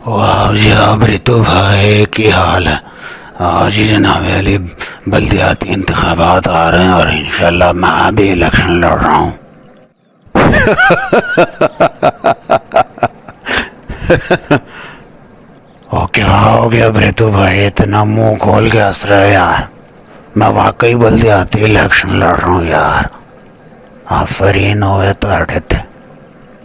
واہ جی ریتو بھائی کی حال ہے؟ جی جناب علی، بلدیاتی انتخابات آ رہے ہیں اور انشاءاللہ میں بھی الیکشن لڑ رہا ہوں۔ او کیا ہو گیا ریتو بھائی، اتنا منہ کھول کے ہنس رہے یار؟ میں واقعی بلدیاتی الیکشن لڑ رہا ہوں یار، آفرین ہوئے تو ہٹے تھے۔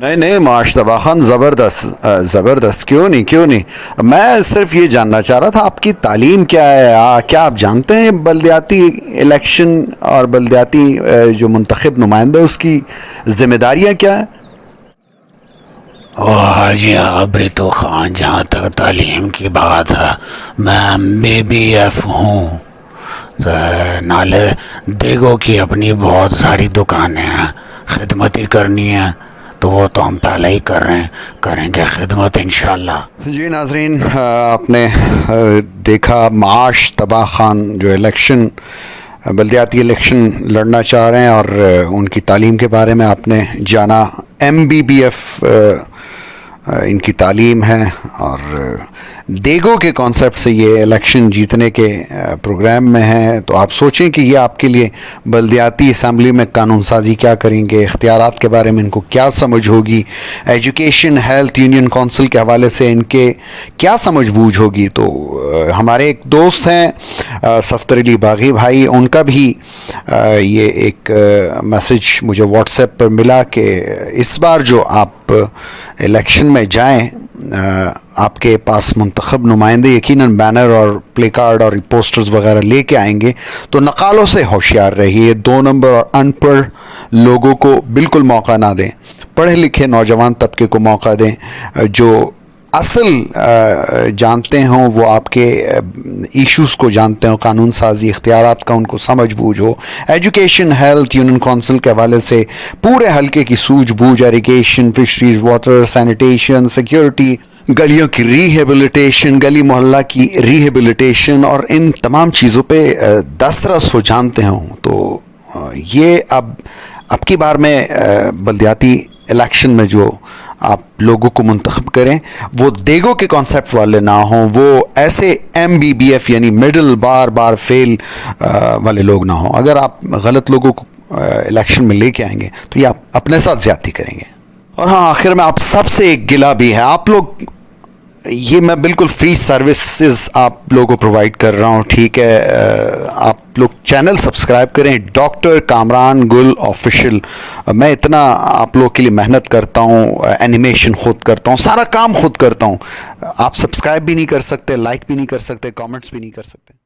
نہیں ماشتبہ خان، زبردست، کیوں نہیں۔ میں صرف یہ جاننا چاہ رہا تھا آپ کی تعلیم کیا ہے، کیا آپ جانتے ہیں بلدیاتی الیکشن اور بلدیاتی جو منتخب نمائندہ اس کی ذمہ داریاں کیا ہیں؟ جی ریتو خان، جہاں تک تعلیم کی بات ہے، میں BBF ہوں۔ نالے دیگو کی اپنی بہت ساری دکانیں ہیں، خدمت ہی کرنی ہے تو وہ تو ہم پہلے ہی کریں گے خدمت انشاءاللہ۔ جی ناظرین، آپ نے دیکھا معاش طبع خان جو بلدیاتی الیکشن لڑنا چاہ رہے ہیں، اور ان کی تعلیم کے بارے میں آپ نے جانا۔ MBBF ان کی تعلیم ہے، اور دیگو کے کانسیپٹ سے یہ الیکشن جیتنے کے پروگرام میں ہیں۔ تو آپ سوچیں کہ یہ آپ کے لیے بلدیاتی اسمبلی میں قانون سازی کیا کریں گے، اختیارات کے بارے میں ان کو کیا سمجھ ہوگی، ایجوکیشن، ہیلتھ، یونین کونسل کے حوالے سے ان کے کیا سمجھ بوجھ ہوگی۔ تو ہمارے ایک دوست ہیں صفدر علی باغی بھائی، ان کا بھی یہ ایک میسج مجھے واٹس ایپ پر ملا کہ اس بار جو آپ الیکشن میں جائیں، آپ کے پاس منتخب نمائندے یقیناً بینر اور پلے کارڈ اور پوسٹرز وغیرہ لے کے آئیں گے، تو نقالوں سے ہوشیار رہیے، 2 نمبر اور ان پڑھ لوگوں کو بالکل موقع نہ دیں، پڑھے لکھے نوجوان طبقے کو موقع دیں، جو اصل جانتے ہوں، وہ آپ کے ایشوز کو جانتے ہوں، قانون سازی اختیارات کا ان کو سمجھ بوجھ ہو، ایجوکیشن، ہیلتھ، یونین کونسل کے حوالے سے پورے حلقے کی سوجھ بوجھ، irrigation, fisheries, water, sanitation, security, گلیوں کی ریہیبلیٹیشن، گلی محلہ کی ریہیبلیٹیشن، اور ان تمام چیزوں پہ دسترس ہو، جانتے ہوں۔ تو یہ اب کی بار میں بلدیاتی الیکشن میں جو آپ لوگوں کو منتخب کریں، وہ دیگو کے کانسیپٹ والے نہ ہوں، وہ ایسے MBBF یعنی مڈل بار فیل والے لوگ نہ ہوں۔ اگر آپ غلط لوگوں کو الیکشن میں لے کے آئیں گے تو یہ آپ اپنے ساتھ زیادتی کریں گے۔ اور ہاں، آخر میں آپ سب سے ایک گلہ بھی ہے، آپ لوگ، یہ میں بالکل فری سروسز آپ لوگوں کو پرووائڈ کر رہا ہوں، ٹھیک ہے؟ آپ لوگ چینل سبسکرائب کریں، ڈاکٹر کامران گل آفیشیل۔ میں اتنا آپ لوگ کے لیے محنت کرتا ہوں، اینیمیشن خود کرتا ہوں، سارا کام خود کرتا ہوں، آپ سبسکرائب بھی نہیں کر سکتے، لائک بھی نہیں کر سکتے، کامنٹس بھی نہیں کر سکتے۔